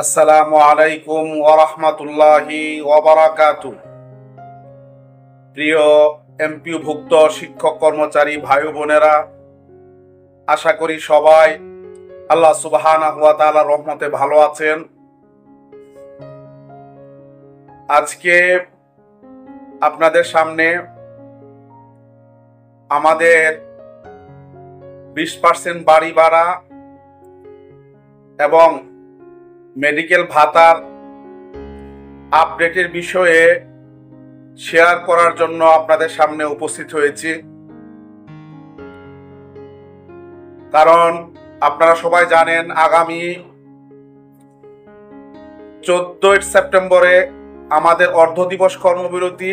আসসালামু আলাইকুম ওয়া রাহমাতুল্লাহি ওয়া বারাকাতুহু। প্রিয় এমপিওভুক্ত শিক্ষক কর্মচারী ভাই বোনেরা, আশা করি সবাই আল্লাহ সুবহানাহু ওয়া তাআলার রহমতে ভালো আছেন। আজকে আপনাদের সামনে আমাদের 20% বাড়ি ভাড়া এবং মেডিকেল ভাতার আপডেটের বিষয়ে শেয়ার করার জন্য আপনাদের সামনে উপস্থিত হয়েছি। কারণ আপনারা সবাই জানেন আগামী 14 সেপ্টেম্বরে আমাদের অর্ধ দিবস কর্মবিরতি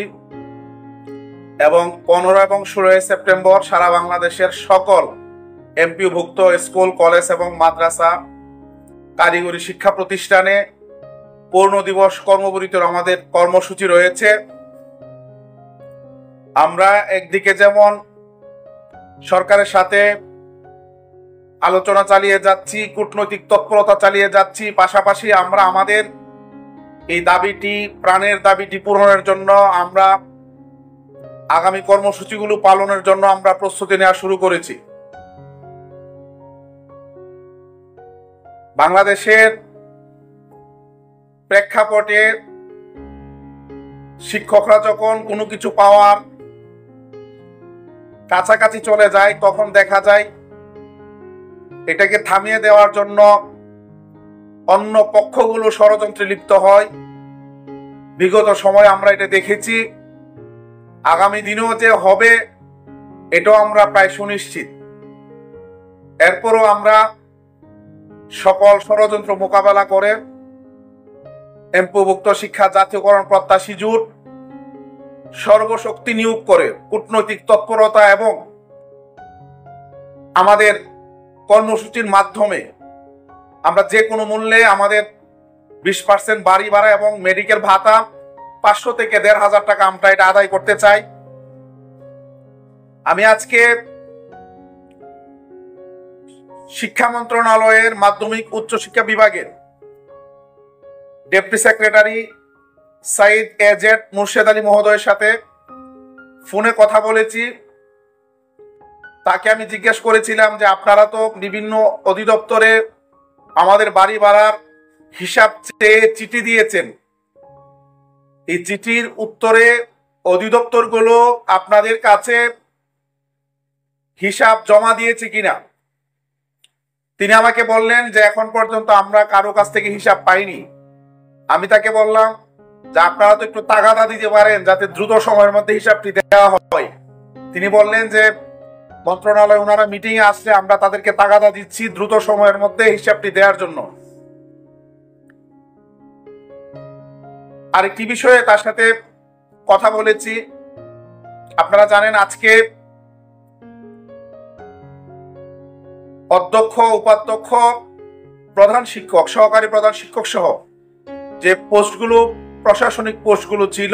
এবং 15 এবং 16 সেপ্টেম্বর সারা বাংলাদেশের সকল এমপিওভুক্ত স্কুল, কলেজ এবং মাদ্রাসা, কারিগরি শিক্ষা প্রতিষ্ঠানে পূর্ণ দিবস কর্মবিরতির আমাদের কর্মসূচি রয়েছে। আমরা একদিকে যেমন সরকারের সাথে আলোচনা চালিয়ে যাচ্ছি, কূটনৈতিক তৎপরতা চালিয়ে যাচ্ছি, পাশাপাশি আমরা আমাদের এই দাবিটি, প্রাণের দাবিটি পূরণের জন্য আমরা আগামী কর্মসূচিগুলো পালনের জন্য আমরা প্রস্তুতি নেওয়া শুরু করেছি। বাংলাদেশের প্রেক্ষাপটে শিক্ষকরা যখন কোনো কিছু পাওয়ার কাছাকাছি চলে যায়, তখন দেখা যায় এটাকে থামিয়ে দেওয়ার জন্য অন্য পক্ষগুলো ষড়যন্ত্রে লিপ্ত হয়। বিগত সময় আমরা এটা দেখেছি, আগামী দিনেও যে হবে এটাও আমরা প্রায় সুনিশ্চিত। এরপরও আমরা সকল ষড়যন্ত্র মোকাবেলা করে এমপিওভুক্ত শিক্ষা জাতীয়করণ প্রত্যাশী জোট সর্বশক্তি নিয়োগ করে কূটনৈতিক তৎপরতা এবং আমাদের কর্মসূচির মাধ্যমে আমরা যে কোনো মূল্যে আমাদের 20% বাড়ি ভাড়া এবং মেডিকেল ভাতা 500 থেকে 1,500 টাকা আমরা এটা আদায় করতে চাই। আমি আজকে শিক্ষা মন্ত্রণালয়ের মাধ্যমিক উচ্চ শিক্ষা বিভাগের deputy secretary Syed AZ Murshed Ali মহোদয়ের সাথে ফোনে কথা বলেছি। তাকে আমি জিজ্ঞেস করেছিলাম যে আপনারা তো বিভিন্ন অধিদপ্তরে আমাদের বাড়ি ভাড়ার হিসাব চেয়ে চিঠি দিয়েছেন, এই চিঠির উত্তরে অধিদপ্তরগুলো আপনাদের কাছে হিসাব জমা দিয়েছে কিনা। তিনি আমাকে বললেন যে এখন পর্যন্ত আমরা কারো কাছ থেকে হিসাব পাইনি। আমি তাকে বললাম যে আপনারা তো একটু তাগাদা দিতে পারেন যাতে দ্রুত সময়ের মধ্যে হিসাবটি দেওয়া হয়। তিনি বললেন যে মন্ত্রণালয় ওনারা মিটিং এ আসলে আমরা তাদেরকে তাগাদা দিচ্ছি দ্রুত সময়ের মধ্যে হিসাবটি দেওয়ার জন্য। আরেকটি বিষয়ে তার সাথে কথা বলেছি। আপনারা জানেন আজকে অধ্যক্ষ, উপাধ্যক্ষ, প্রধান শিক্ষক, সহকারী প্রধান শিক্ষক সহ যে পোস্টগুলো, প্রশাসনিক পোস্টগুলো ছিল,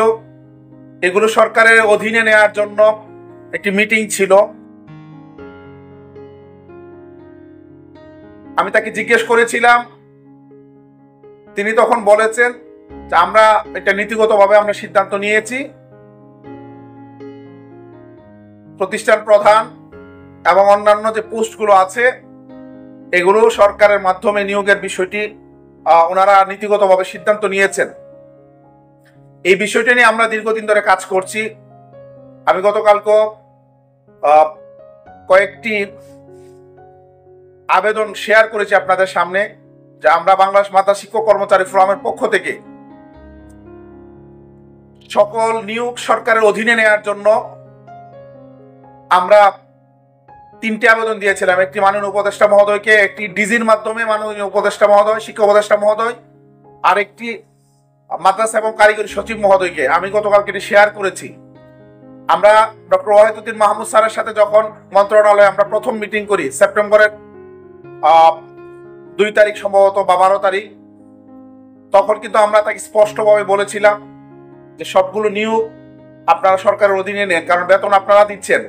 এগুলো সরকারের অধীনে নেওয়ার জন্য একটি মিটিং ছিল। আমি তাকে জিজ্ঞেস করেছিলাম, তিনি তখন বলেছেন যে আমরা এটা নীতিগতভাবে আমরা সিদ্ধান্ত নিয়েছি, প্রতিষ্ঠান প্রধান এবং অন্যান্য যে পোস্টগুলো আছে এগুলো সরকারের মাধ্যমে নিয়োগের বিষয়টি ওনারা নীতিগতভাবে সিদ্ধান্ত নিয়েছেন। এই বিষয়টি নিয়ে আমরা দীর্ঘদিন ধরে কাজ করছি। আমি গতকালকে কয়েকটি আবেদন শেয়ার করেছি আপনাদের সামনে, যে আমরা বাংলাদেশ মাদ্রাসা শিক্ষক কর্মচারী ফোরামের পক্ষ থেকে সকল নিয়োগ সরকারের অধীনে নেওয়ার জন্য আমরা 3টি আবেদন দিয়েছিলাম। একটি মাননীয় উপদেষ্টা মহোদয়কে, একটি ডিজির মাধ্যমে মাননীয় উপদেষ্টা মহোদয়, শিক্ষা উপদেষ্টা মহোদয়, আর একটি মাদ্রাসা এবং কারিগরি সচিব মহোদয়কে। আমি গতকালকে এটি শেয়ার করেছি। আমরা ডক্টর ওয়াহিদুদ্দিন মাহমুদ স্যারের সাথে যখন মন্ত্রণালয়ে আমরা প্রথম মিটিং করি সেপ্টেম্বরের 2 তারিখ সম্ভবত বা 12 তারিখ, তখন কিন্তু আমরা তাকে স্পষ্টভাবে বলেছিলাম যে সবগুলো নিয়োগ আপনারা সরকারের অধীনে নেন, কারণ বেতন আপনারা দিচ্ছেন।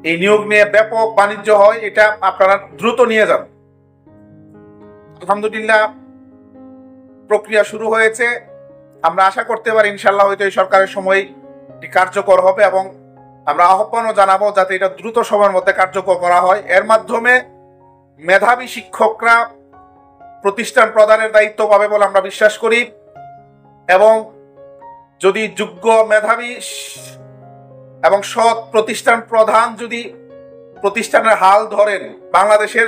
এই নিয়োগ নিয়ে ব্যাপক বাণিজ্য হয়, এটা আপনারা দ্রুত নিয়ে যান। আলহামদুলিল্লাহ প্রক্রিয়া শুরু হয়েছে। আমরা আশা করতে পারি ইনশাল্লাহ হয়তো এই সরকারের সময় কার্যকর হবে, এবং আমরা আহ্বানও জানাবো যাতে এটা দ্রুত সময়ের মধ্যে কার্যকর করা হয়। এর মাধ্যমে মেধাবী শিক্ষকরা প্রতিষ্ঠান প্রদানের দায়িত্ব পাবে বলে আমরা বিশ্বাস করি, এবং যদি যোগ্য মেধাবী এবং সৎ প্রতিষ্ঠান প্রধান যদি প্রতিষ্ঠানের হাল ধরেন, বাংলাদেশের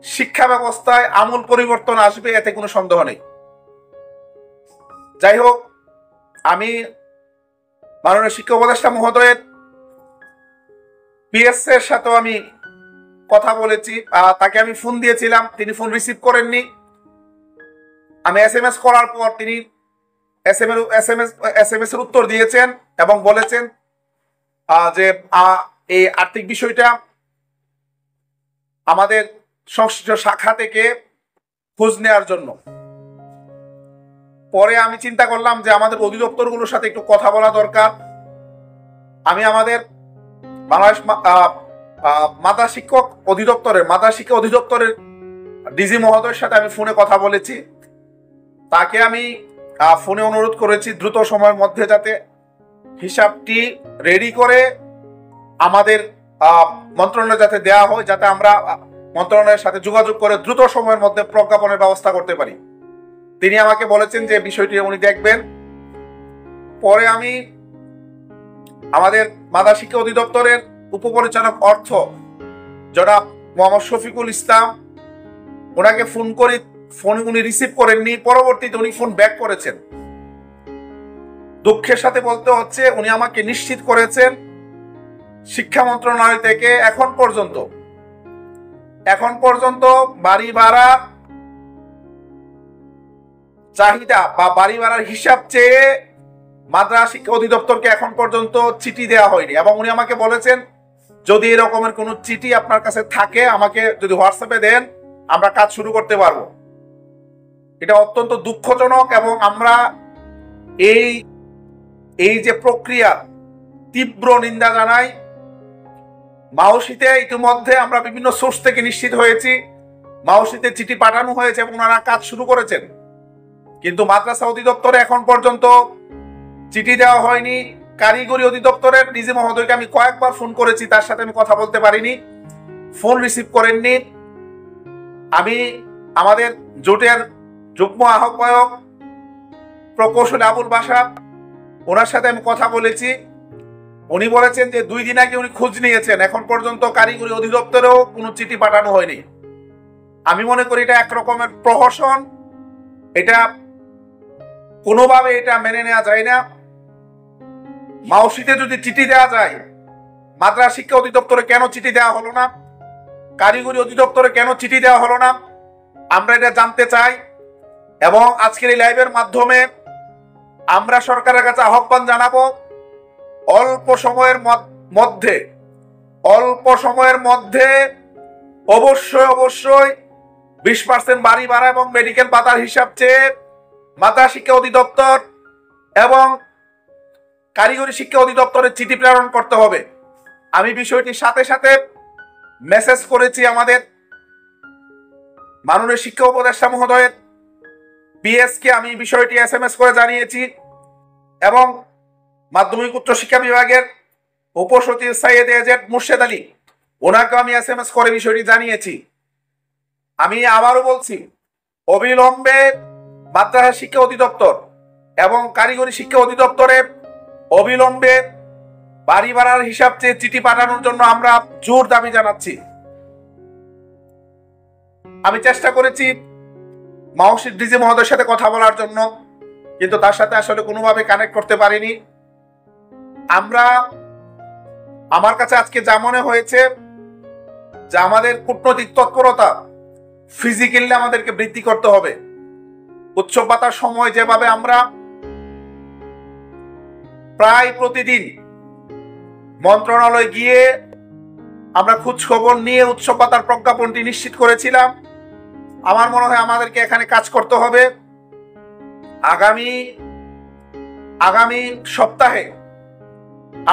শিক্ষা ব্যবস্থায় আমূল পরিবর্তন আসবে, এতে কোনো সন্দেহ নেই। যাই হোক, আমি মাননীয় শিক্ষা উপদেষ্টা মহোদয়ের পিএস এর সাথেও আমি কথা বলেছি, তাকে আমি ফোন দিয়েছিলাম, তিনি ফোন রিসিভ করেননি। আমি SMS করার পর তিনি SMS এর উত্তর দিয়েছেন এবং বলেছেন যে এই আর্থিক বিষয়টা আমাদের সংশ্লিষ্ট শাখা থেকে খোঁজ নেওয়ার জন্য। পরে আমি চিন্তা করলাম যে আমাদের অধিদপ্তরগুলোর সাথে একটু কথা বলা দরকার। আমি আমাদের বাংলাদেশ মাদ্রাসা শিক্ষা অধিদপ্তরের ডিজি মহোদয়ের সাথে আমি ফোনে কথা বলেছি। তাকে আমি ফোনে অনুরোধ করেছি দ্রুত সময়ের মধ্যে যাতে হিসাবটি রেডি করে আমাদের মন্ত্রণালয়ে যাতে দেওয়া হয়, যাতে আমরা মন্ত্রণালয়ের সাথে যোগাযোগ করে দ্রুত সময়ের মধ্যে প্রজ্ঞাপনের ব্যবস্থা করতে পারি। তিনি আমাকে বলেছেন যে বিষয়টি উনি দেখবেন। পরে আমি আমাদের মাদ্রাসা শিক্ষা অধিদপ্তরের উপপরিচালক অর্থ জনাব মোহাম্মদ শফিকুল ইসলাম, ওনাকে ফোন করে ফোন উনি রিসিভ করেননি। পরবর্তীতে উনি ফোন ব্যাক করেছেন। দুঃখের সাথে বলতে হচ্ছে উনি আমাকে নিশ্চিত করেছেন শিক্ষা মন্ত্রণালয় থেকে এখন পর্যন্ত বাড়ি ভাড়া চাহিদা বা বাড়ি ভাড়ার হিসাব চেয়ে মাদ্রাসা শিক্ষা অধিদপ্তরকে এখন পর্যন্ত চিঠি দেওয়া হয়নি। এবং উনি আমাকে বলেছেন যদি এরকমের কোনো চিঠি আপনার কাছে থাকে আমাকে যদি হোয়াটসঅ্যাপে দেন, আমরা কাজ শুরু করতে পারবো। এটা অত্যন্ত দুঃখজনক, এবং আমরা এই যে প্রক্রিয়া তীব্র নিন্দা জানাই। মাওসিতে ইতিমধ্যে আমরা বিভিন্ন সোর্স থেকে নিশ্চিত হয়েছি, মাওসিতে চিঠি পাঠানো হয়েছে এবং ওনারা কাজ শুরু করেছেন, কিন্তু মাদ্রাসা অধিদপ্তরে এখন পর্যন্ত চিঠি দেওয়া হয়নি। কারিগরি অধিদপ্তরের ডিজি মহোদয়কে আমি কয়েকবার ফোন করেছি, তার সাথে আমি কথা বলতে পারিনি, ফোন রিসিভ করেননি। আমি আমাদের জোটের যুগ্ম আহ্বায়ক প্রকৌশলী আবুল বাশার, ওনার সাথে আমি কথা বলেছি। উনি বলেছেন যে 2 দিন আগে উনি খোঁজ নিয়েছেন, এখন পর্যন্ত কারিগরি অধিদপ্তরেও কোনো চিঠি পাঠানো হয়নি। আমি মনে করি এটা একরকমের প্রহসন, এটা কোনোভাবে এটা মেনে নেওয়া যায় না। মাওসিতে যদি চিঠি দেওয়া যায়, মাদ্রাসা শিক্ষা অধিদপ্তরে কেন চিঠি দেওয়া হলো না? কারিগরি অধিদপ্তরে কেন চিঠি দেওয়া হলো না? আমরা এটা জানতে চাই। এবং আজকের এই লাইভের মাধ্যমে আমরা সরকারের কাছে আহ্বান জানাবো, অল্প সময়ের মধ্যে অবশ্যই 20% বাড়ি ভাড়া এবং মেডিকেল ভাতার হিসাব চেয়ে মাদ্রাসা শিক্ষা অধিদপ্তর এবং কারিগরি শিক্ষা অধিদপ্তরের চিঠি প্রেরণ করতে হবে। আমি বিষয়টির সাথে সাথে মেসেজ করেছি আমাদের মাননীয় শিক্ষা উপদেষ্টা মহোদয়ের পিএসকে, আমি বিষয়টি SMS করে জানিয়েছি, এবং মাধ্যমিক উচ্চ শিক্ষা বিভাগের উপসচিব সৈয়দ এজেড মুর্শেদ আলী, ওনাকে আমি SMS করে বিষয়টি জানিয়েছি। আমি আবারও বলছি, অবিলম্বে মাদ্রাসা শিক্ষা অধিদপ্তর এবং কারিগরি শিক্ষা অধিদপ্তরে অবিলম্বে বাড়ি ভাড়ার হিসাব চেয়ে চিঠি পাঠানোর জন্য আমরা জোর দাবি জানাচ্ছি। আমি চেষ্টা করেছি মাওসির ডিজি মহোদয়ের সাথে কথা বলার জন্য, কিন্তু তার সাথে আসলে কোনোভাবে কানেক্ট করতে পারিনি। আমার কাছে আজকে যা মনে হয়েছে যে আমাদের কূটনৈতিক তৎপরতা ফিজিক্যালি আমাদেরকে বৃদ্ধি করতে হবে। উৎসব ভাতার সময় যেভাবে আমরা প্রায় প্রতিদিন মন্ত্রণালয়ে গিয়ে আমরা খোঁজ খবর নিয়ে উৎসব ভাতার প্রজ্ঞাপনটি নিশ্চিত করেছিলাম, আমার মনে হয় আমাদেরকে এখানে কাজ করতে হবে। আগামী সপ্তাহে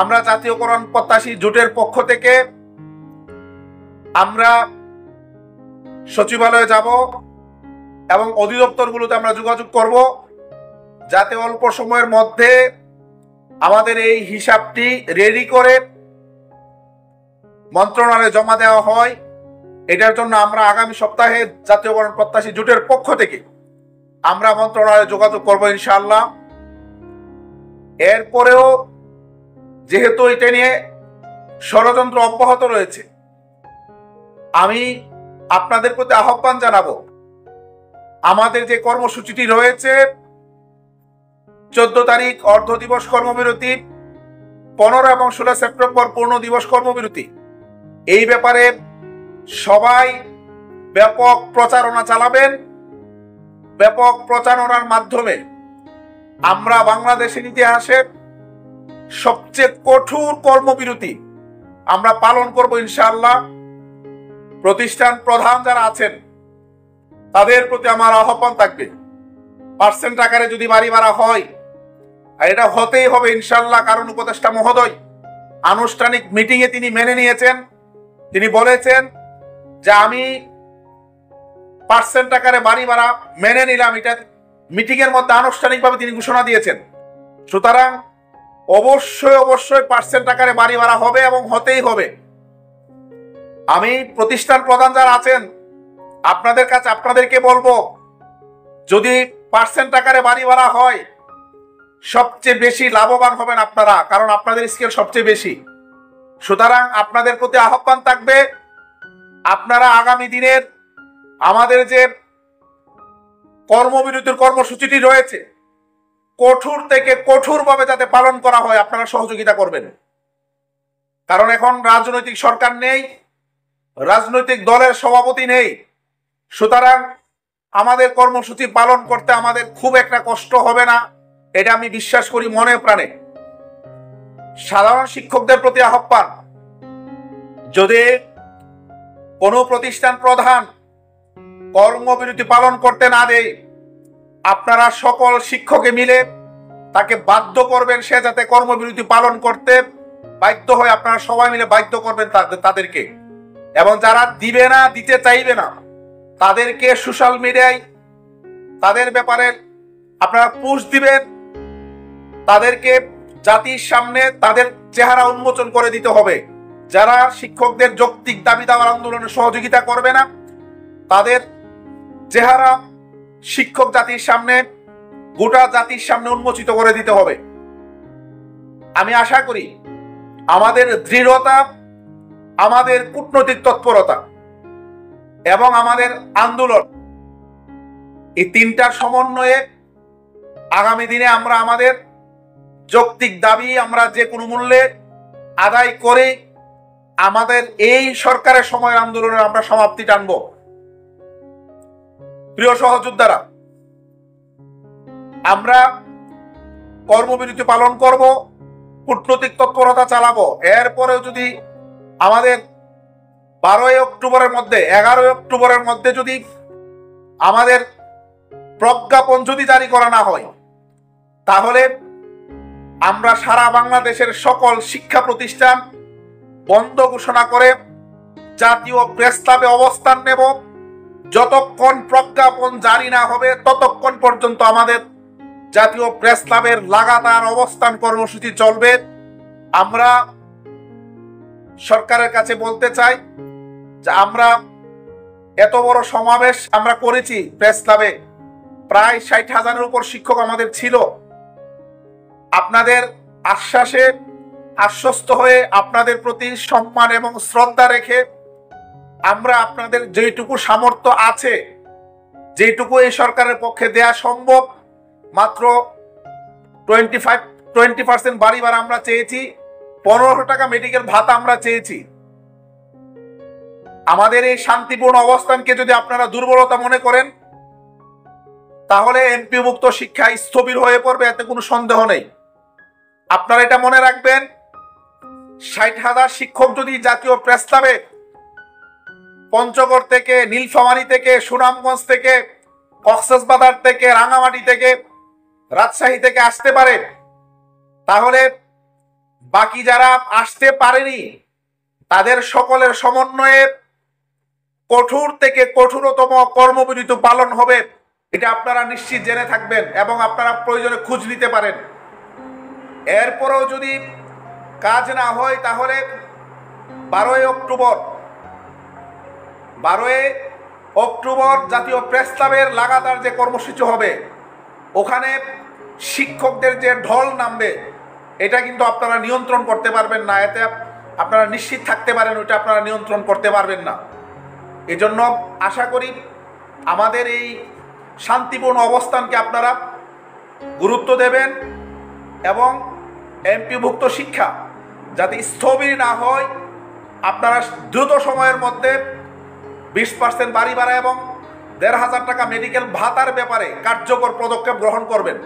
আমরা জাতীয়করণ প্রত্যাশী জোটের পক্ষ থেকে আমরা সচিবালয়ে যাব এবং অধিদপ্তরগুলোতে আমরা যোগাযোগ করব, যাতে অল্প সময়ের মধ্যে আমাদের এই হিসাবটি রেডি করে মন্ত্রণালয়ে জমা দেওয়া হয়। এটার জন্য আমরা আগামী সপ্তাহে জাতীয়করণ প্রত্যাশী জোটের পক্ষ থেকে আমরা মন্ত্রণালয়ে যোগাযোগ করব ইনশাআল্লাহ। এরপরেও যেহেতু এটা নিয়ে ষড়যন্ত্র অব্যাহত রয়েছে, আমি আপনাদের প্রতি আহ্বান জানাবো, আমাদের যে কর্মসূচিটি রয়েছে 14 তারিখ অর্ধ দিবস কর্মবিরতি, 15 এবং 16 সেপ্টেম্বর পূর্ণ দিবস কর্মবিরতি, এই ব্যাপারে সবাই ব্যাপক প্রচারণা চালাবেন। ব্যাপক প্রচারণার মাধ্যমে আমরা বাংলাদেশের ইতিহাসে সবচেয়ে কঠোর কর্মবিরতি আমরা পালন করব ইনশাআল্লাহ। প্রতিষ্ঠান প্রধান যারা আছেন তাদের প্রতি আমার আহ্বান থাকবে, পার্সেন্ট আকারে যদি বাড়ি ভাড়া হয়, এটা হতেই হবে ইনশাআল্লাহ। কারণ উপদেষ্টা মহোদয় আনুষ্ঠানিক মিটিংয়ে তিনি মেনে নিয়েছেন, তিনি বলেছেন যে আমি পার্সেন্ট আকারে বাড়ি ভাড়া মেনে নিলাম, এটা মিটিং এর মধ্যে আনুষ্ঠানিকভাবে তিনি ঘোষণা দিয়েছেন। সুতরাং অবশ্যই পার্সেন্ট আকারে বাড়ি ভাড়া হবে এবং হতেই হবে। আমি প্রতিষ্ঠান প্রধান যারা আছেন আপনাদেরকে বলবো, যদি পার্সেন্ট আকারে বাড়ি ভাড়া হয় সবচেয়ে বেশি লাভবান হবেন আপনারা, কারণ আপনাদের স্কেল সবচেয়ে বেশি। সুতরাং আপনাদের প্রতি আহ্বান থাকবে, আপনারা আগামী দিনের আমাদের যে কর্মবিরতির কর্মসূচিটি রয়েছে কঠোর থেকে কঠোরভাবে যাতে পালন করা হয় আপনারা সহযোগিতা করবেন। কারণ এখন রাজনৈতিক সরকার নেই, রাজনৈতিক দলের সভাপতি নেই। সুতরাং আমাদের কর্মসূচি পালন করতে আমাদের খুব একটা কষ্ট হবে না, এটা আমি বিশ্বাস করি মনে প্রাণে। সাধারণ শিক্ষকদের প্রতি আহ্বান, যদি কোনো প্রতিষ্ঠান প্রধান কর্মবিরতি পালন করতে না দেয়, আপনারা সকল শিক্ষকে মিলে তাকে বাধ্য করবেন, সে যাতে কর্মবিরতি পালন করতে বাধ্য হয়। আপনারা সবাই মিলে বাধ্য করবেন তাদেরকে, এবং যারা দিবে না, দিতে চাইবে না, তাদেরকে সোশ্যাল মিডিয়ায় তাদের ব্যাপারে আপনারা পোস্ট দিবেন, তাদেরকে জাতির সামনে তাদের চেহারা উন্মোচন করে দিতে হবে। যারা শিক্ষকদের যৌক্তিক দাবি দাওয়ার আন্দোলনে সহযোগিতা করবে না, তাদের চেহারা শিক্ষক জাতির সামনে, গোটা জাতির সামনে উন্মোচিত করে দিতে হবে। আমি আশা করি আমাদের দৃঢ়তা, আমাদের কূটনৈতিক তৎপরতা এবং আমাদের আন্দোলন, এই তিনটার সমন্বয়ে আগামী দিনে আমরা আমাদের যৌক্তিক দাবি আমরা যে কোনো মূল্যে আদায় করে আমাদের এই সরকারের সময়ের আন্দোলনের আমরা সমাপ্তি টানব। প্রিয় সহযোদ্ধারা, আমরা কর্মবিরতি পালন করব, কূটনৈতিক তৎপরতা চালাবো। এরপরেও যদি আমাদের 12 অক্টোবরের মধ্যে, 11 অক্টোবরের মধ্যে যদি আমাদের প্রজ্ঞাপন যদি জারি করা না হয়, তাহলে আমরা সারা বাংলাদেশের সকল শিক্ষা প্রতিষ্ঠান বন্ধ ঘোষণা করে জাতীয় প্রেস ক্লাবে অবস্থান নেব। যতক্ষণ প্রজ্ঞাপন জারি না হবে ততক্ষণ পর্যন্ত আমাদের জাতীয় প্রেস ক্লাবের লাগাতার অবস্থান কর্মসূচি চলবে। আমরা সরকারের কাছে বলতে চাই যে আমরা এত বড় সমাবেশ আমরা করেছি প্রেস ক্লাবে, প্রায় 60,000-এর উপর শিক্ষক আমাদের ছিল। আপনাদের আশ্বাসে আশ্বস্ত হয়ে, আপনাদের প্রতি সম্মান এবং শ্রদ্ধা রেখে আমরা আপনাদের যেটুকু সামর্থ্য আছে, যেটুকু এই সরকারের পক্ষে দেয়া সম্ভব, মাত্র 20% বাড়ি ভাড়া আমরা চেয়েছি, 1500 টাকা মেডিকেল ভাতা আমরা চেয়েছি। আমাদের এই শান্তিপূর্ণ অবস্থানকে যদি আপনারা দুর্বলতা মনে করেন, তাহলে এমপিভুক্ত শিক্ষা স্থবির হয়ে পড়বে, এতে কোনো সন্দেহ নেই। আপনারা এটা মনে রাখবেন, 60,000 শিক্ষক যদি জাতীয় প্রেস ক্লাবে পঞ্চগড় থেকে, নীলফামারী থেকে, সুনামগঞ্জ থেকে, কক্সবাজার থেকে, রাঙামাটি থেকে, রাজশাহী থেকে আসতে পারে, তাহলে বাকি যারা আসতে পারেনি তাদের সকলের সমন্বয়ে কঠোর থেকে কঠোরতম কর্মবিরতি পালন হবে, এটা আপনারা নিশ্চিত জেনে থাকবেন এবং আপনারা প্রয়োজনে খোঁজ নিতে পারেন। এরপরেও যদি কাজ না হয় তাহলে 12 অক্টোবর জাতীয় প্রেস ক্লাবের লাগাতার যে কর্মসূচি হবে, ওখানে শিক্ষকদের যে ঢল নামবে, এটা কিন্তু আপনারা নিয়ন্ত্রণ করতে পারবেন না। এতে আপনারা নিশ্চিত থাকতে পারেন ওইটা আপনারা নিয়ন্ত্রণ করতে পারবেন না। এজন্য আশা করি আমাদের এই শান্তিপূর্ণ অবস্থানকে আপনারা গুরুত্ব দেবেন এবং এমপিভুক্ত শিক্ষা যাতে স্থবির না হয়, আপনারা দ্রুত সময়ের মধ্যে 20% বাড়ি ভাড়া এবং 1500 টাকা মেডিকেল ভাতার ব্যাপারে কার্যকর পদক্ষেপ গ্রহণ করবেন।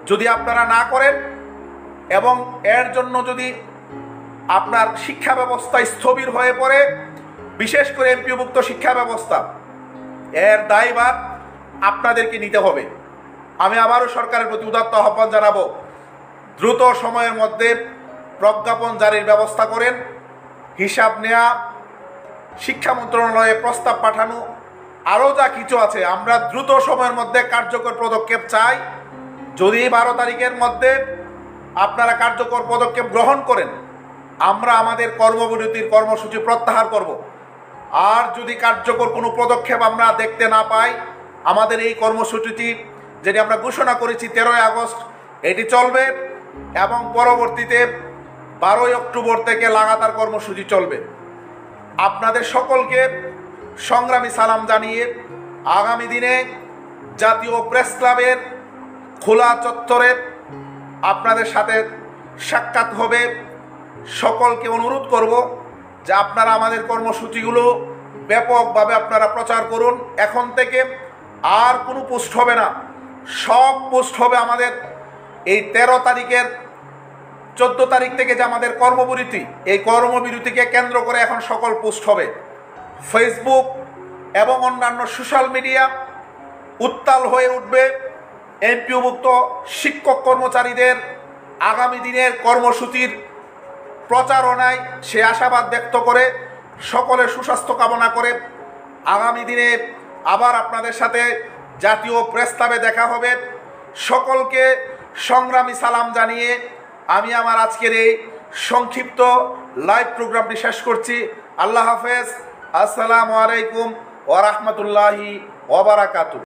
যদি আপনারা না করেন এবং এর জন্য যদি আপনার শিক্ষা ব্যবস্থা স্থবির হয়ে পড়ে, বিশেষ করে এমপিভুক্ত শিক্ষা ব্যবস্থা, এর দায়ভার আপনাদেরকে নিতে হবে। আমি আবারও সরকারের প্রতি উদাত্ত আহ্বান জানাবো, দ্রুত সময়ের মধ্যে প্রজ্ঞাপন জারির ব্যবস্থা করেন, হিসাব নেওয়া, শিক্ষা মন্ত্রণালয়ে প্রস্তাব পাঠানো, আরও যা কিছু আছে আমরা দ্রুত সময়ের মধ্যে কার্যকর পদক্ষেপ চাই। যদি 12 তারিখের মধ্যে আপনারা কার্যকর পদক্ষেপ গ্রহণ করেন, আমরা আমাদের কর্মবিরতির কর্মসূচি প্রত্যাহার করব। আর যদি কার্যকর কোনো পদক্ষেপ আমরা দেখতে না পাই, আমাদের এই কর্মসূচিটি যেটি আমরা ঘোষণা করেছি 13 আগস্ট, এটি চলবে এবং পরবর্তীতে 12 অক্টোবর থেকে লাগাতার কর্মসূচি চলবে। আপনাদের সকলকে সংগ্রামী সালাম জানিয়ে আগামী দিনে জাতীয় প্রেস ক্লাবের খোলা চত্বরে আপনাদের সাথে সাক্ষাৎ হবে। সকলকে অনুরোধ করব যে আপনারা আমাদের কর্মসূচিগুলো ব্যাপকভাবে আপনারা প্রচার করুন। এখন থেকে আর কোনো পোস্ট হবে না, সব পোস্ট হবে আমাদের এই 13 তারিখের 14 তারিখ থেকে যে আমাদের কর্মবিরতি, এই কর্মবিরতিকে কেন্দ্র করে এখন সকল পোস্ট হবে। ফেসবুক এবং অন্যান্য সোশ্যাল মিডিয়া উত্তাল হয়ে উঠবে এমপিওভুক্ত শিক্ষক কর্মচারীদের আগামী দিনের কর্মসূচির প্রচারণায় সে আশাবাদ ব্যক্ত করে, সকলের সুস্বাস্থ্য কামনা করে আগামী দিনে আবার আপনাদের সাথে জাতীয় প্রেস ক্লাবে দেখা হবে। সকলকে সংগ্রামী সালাম জানিয়ে আমি আমার আজকের এই সংক্ষিপ্ত লাইভ প্রোগ্রামটি শেষ করছি। আল্লাহ হাফেজ। আসসালামু আলাইকুম ওয়া রাহমাতুল্লাহি ওয়া বারাকাতুহু।